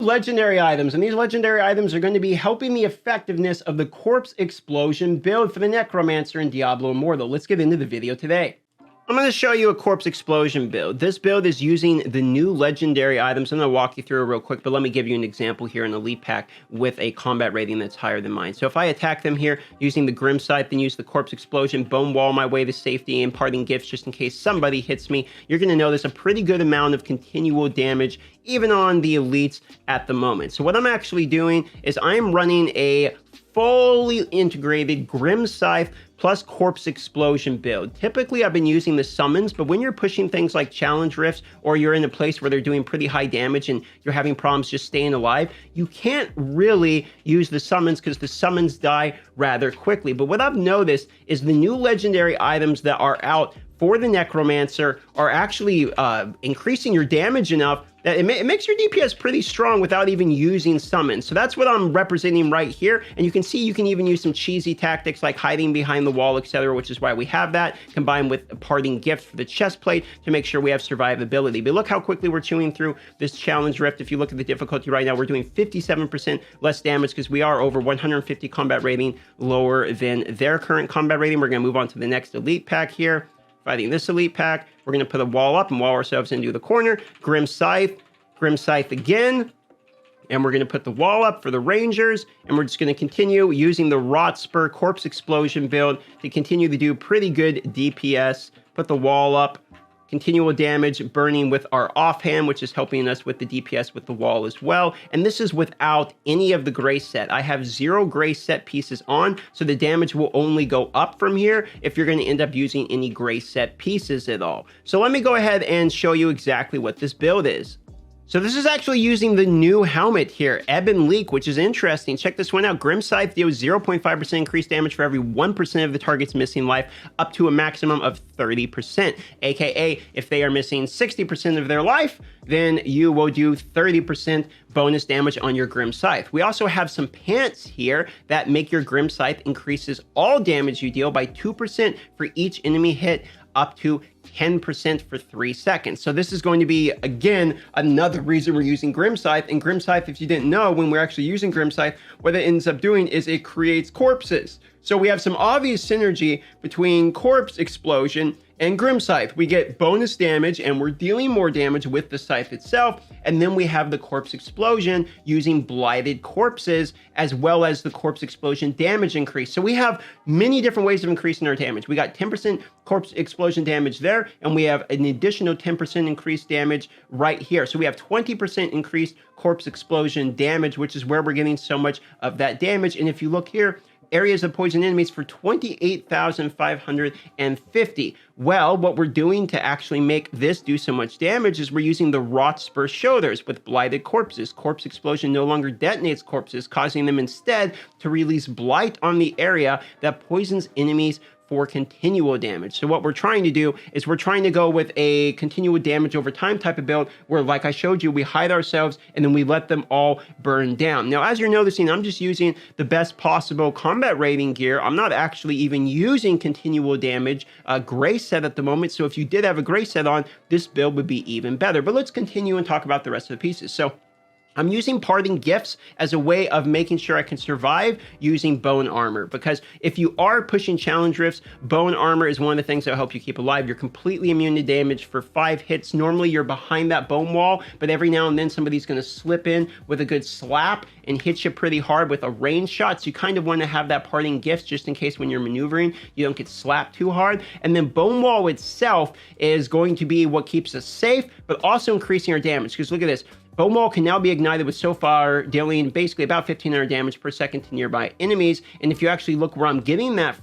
Legendary items, and these legendary items are going to be helping the effectiveness of the corpse explosion build for the Necromancer in Diablo Immortal. Let's get into the video today. I'm going to show you a corpse explosion build. This build is using the new legendary items. I'm going to walk you through it real quick, but let me give you an example here in Elite Pack with a combat rating that's higher than mine. So if I attack them here using the Grim Scythe, then use the corpse explosion, bone wall my way to safety, and parting gifts just in case somebody hits me, you're going to notice a pretty good amount of continual damage, even on the elites at the moment. So what I'm actually doing is I'm running a fully integrated Grim Scythe plus corpse explosion build. Typically, I've been using the summons, but when you're pushing things like challenge rifts, or you're in a place where they're doing pretty high damage and you're having problems just staying alive, you can't really use the summons because the summons die rather quickly. But what I've noticed is the new legendary items that are out for the Necromancer are actually increasing your damage enough that it makes your DPS pretty strong without even using summons. So that's what I'm representing right here. And you can see you can even use some cheesy tactics like hiding behind the wall, etc., which is why we have that, combined with a parting gift for the chest plate to make sure we have survivability. But look how quickly we're chewing through this challenge rift. If you look at the difficulty right now, we're doing 57% less damage because we are over 150 combat rating lower than their current combat rating. We're going to move on to the next elite pack here. Fighting this elite pack, we're going to put a wall up and wall ourselves into the corner. Grim Scythe again, and we're going to put the wall up for the Rangers, and we're just going to continue using the Rot Spur Corpse Explosion build to continue to do pretty good DPS. Put the wall up, continual damage burning with our offhand, which is helping us with the DPS with the wall as well. And this is without any of the grace set. I have 0 grace set pieces on, so the damage will only go up from here if you're going to end up using any grace set pieces at all. So let me go ahead and show you exactly what this build is. So this is actually using the new helmet here, Ebb and Leak, which is interesting. Check this one out. Grim Scythe deals 0.5% increased damage for every 1% of the target's missing life, up to a maximum of 30%. AKA, if they are missing 60% of their life, then you will do 30% bonus damage on your Grim Scythe. We also have some pants here that make your Grim Scythe increases all damage you deal by 2% for each enemy hit, up to 10% for 3 seconds. So this is going to be, again, another reason we're using Grim Scythe. And Grim Scythe, if you didn't know, when we're actually using Grim Scythe, what it ends up doing is it creates corpses. So we have some obvious synergy between Corpse Explosion and Grim Scythe. We get bonus damage, and we're dealing more damage with the scythe itself. And then we have the Corpse Explosion using Blighted Corpses, as well as the Corpse Explosion damage increase. So we have many different ways of increasing our damage. We got 10% Corpse Explosion damage there, and we have an additional 10% increased damage right here. So we have 20% increased Corpse Explosion damage, which is where we're getting so much of that damage. And if you look here, areas of poison enemies for 28,550. Well, what we're doing to actually make this do so much damage is we're using the Rot Spur shoulders with Blighted Corpses. Corpse Explosion no longer detonates corpses, causing them instead to release blight on the area that poisons enemies for continual damage. So what we're trying to do is we're trying to go with a continual damage over time type of build where, like I showed you, we hide ourselves and then we let them all burn down. Now, as you're noticing, I'm just using the best possible combat rating gear. I'm not actually even using continual damage grace set at the moment. So if you did have a grace set on, this build would be even better. But let's continue and talk about the rest of the pieces. So I'm using parting gifts as a way of making sure I can survive using bone armor, because if you are pushing challenge rifts, bone armor is one of the things that will help you keep alive. You're completely immune to damage for 5 hits. Normally you're behind that bone wall, but every now and then somebody's going to slip in with a good slap and hit you pretty hard with a range shot. So you kind of want to have that parting gift just in case when you're maneuvering, you don't get slapped too hard. And then bone wall itself is going to be what keeps us safe, but also increasing our damage. Because look at this. Bone Wall can now be ignited with so far dealing basically about 1,500 damage per second to nearby enemies. And if you actually look where I'm getting that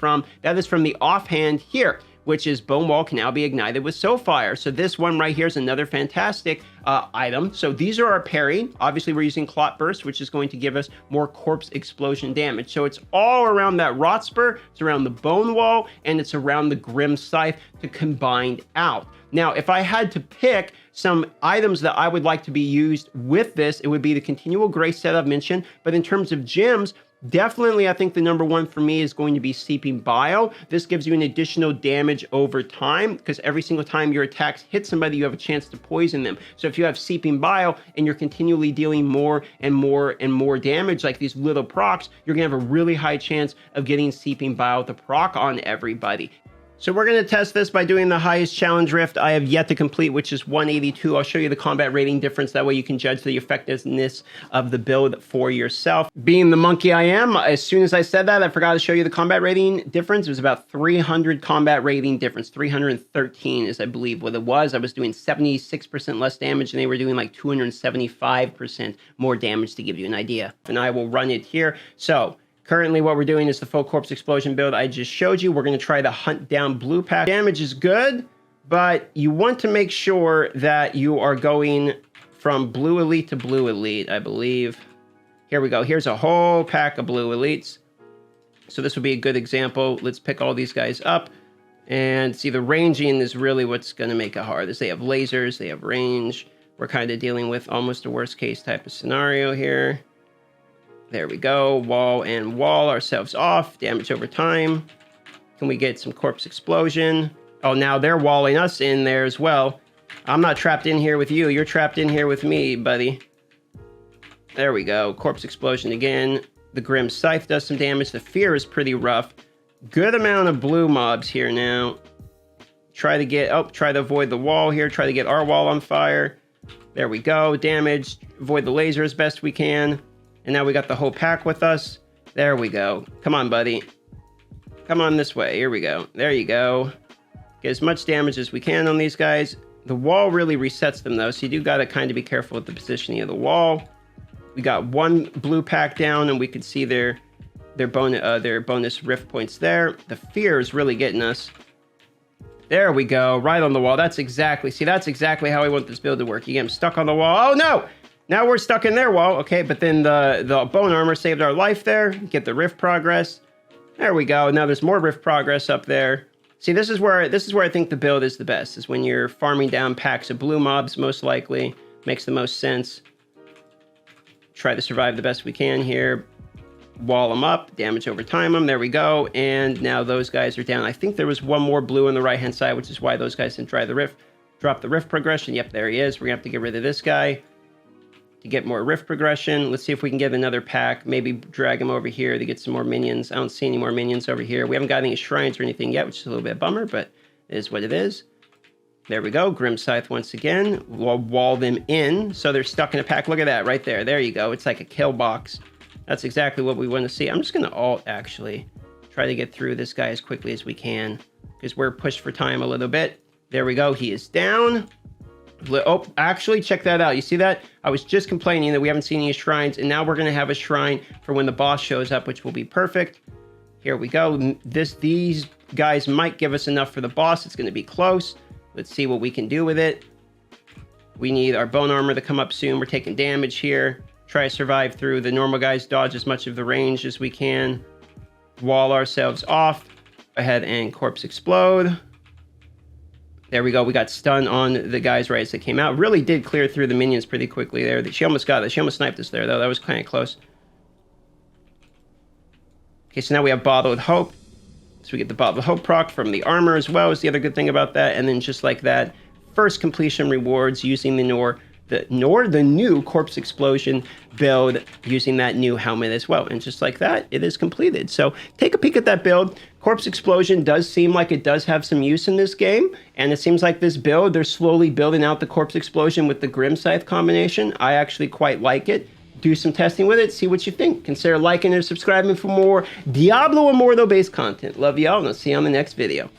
is from the offhand here, which is Bone Wall can now be ignited with Soulfire. So this one right here is another fantastic item. So these are our parry. Obviously, we're using Clot Burst, which is going to give us more Corpse Explosion damage. So it's all around that Rot Spur, it's around the Bone Wall, and it's around the Grim Scythe to combine out. Now, if I had to pick some items that I would like to be used with this, it would be the continual grace set I've mentioned. But in terms of gems, Definitely, I think the number one for me is going to be Seeping Bile. This gives you an additional damage over time, because every single time your attacks hit somebody, you have a chance to poison them. So if you have Seeping Bile and you're continually dealing more and more and more damage, like these little procs, you're gonna have a really high chance of getting Seeping Bile to proc on everybody. So we're going to test this by doing the highest challenge rift I have yet to complete, which is 182. I'll show you the combat rating difference. That way you can judge the effectiveness of the build for yourself. Being the monkey I am, as soon as I said that, I forgot to show you the combat rating difference. It was about 300 combat rating difference. 313 is, I believe, what it was. I was doing 76% less damage, and they were doing like 275% more damage, to give you an idea. And I will run it here. So currently what we're doing is the full corpse explosion build I just showed you. We're going to try the hunt down blue pack. Damage is good, but you want to make sure that you are going from blue elite to blue elite, I believe. Here we go. Here's a whole pack of blue elites. So this would be a good example. Let's pick all these guys up. And see, the ranging is really what's going to make it hard. Is they have lasers, they have range. We're kind of dealing with almost a worst case type of scenario here. There we go. Wall and wall ourselves off. Damage over time. Can we get some corpse explosion? Oh, now they're walling us in there as well. I'm not trapped in here with you. You're trapped in here with me, buddy. There we go. Corpse explosion again. The Grim Scythe does some damage. The Fear is pretty rough. Good amount of blue mobs here now. Try to avoid the wall here. Try to get our wall on fire. There we go. Damage. Avoid the laser as best we can. And now we got the whole pack with us. There we go. Come on, buddy. Come on this way. Here we go. There you go. Get as much damage as we can on these guys. The wall really resets them, though, so you do got to kind of be careful with the positioning of the wall. We got one blue pack down, and we could see their bonus rift points there. The Fear is really getting us. There we go. Right on the wall. That's exactly how I want this build to work. You get them stuck on the wall. Oh, no! Now we're stuck in their wall, okay, but then the bone armor saved our life there. Get the rift progress. There we go. Now there's more rift progress up there. See, this is where I think the build is the best, is when you're farming down packs of blue mobs, most likely. Makes the most sense. Try to survive the best we can here. Wall them up, damage over time them. There we go. And now those guys are down. I think there was one more blue on the right-hand side, which is why those guys didn't drop the rift progression. Yep, there he is. We're gonna have to get rid of this guy to get more rift progression. Let's see if we can get another pack. Maybe drag him over here to get some more minions. I don't see any more minions over here. We haven't got any shrines or anything yet, which is a little bit of a bummer, but it is what it is. There we go. Grim Scythe once again. We'll wall them in, so they're stuck in a pack. Look at that right there. There you go. It's like a kill box. That's exactly what we want to see. I'm just going to alt, actually. Try to get through this guy as quickly as we can, because we're pushed for time a little bit. There we go. He is down. Oh, actually, check that out. You see that? I was just complaining that we haven't seen any shrines, and now we're going to have a shrine for when the boss shows up, which will be perfect. Here we go. These guys might give us enough for the boss. It's going to be close. Let's see what we can do with it. We need our bone armor to come up soon. We're taking damage here. Try to survive through the normal guys. Dodge as much of the range as we can. Wall ourselves off. Go ahead and corpse explode. There we go. We got stun on the guys right as they came out. Really did clear through the minions pretty quickly there. She almost got it. She almost sniped us there, though. That was kind of close. Okay, so now we have Bottled Hope. So we get the Bottled Hope proc from the armor as well, is the other good thing about that. And then just like that, first completion rewards using the new Corpse Explosion build using that new helmet as well. And just like that, it is completed. So take a peek at that build. Corpse Explosion does seem like it does have some use in this game. And it seems like this build, they're slowly building out the Corpse Explosion with the Grim Scythe combination. I actually quite like it. Do some testing with it, see what you think. Consider liking and subscribing for more Diablo Immortal based content. Love y'all, and I'll see you on the next video.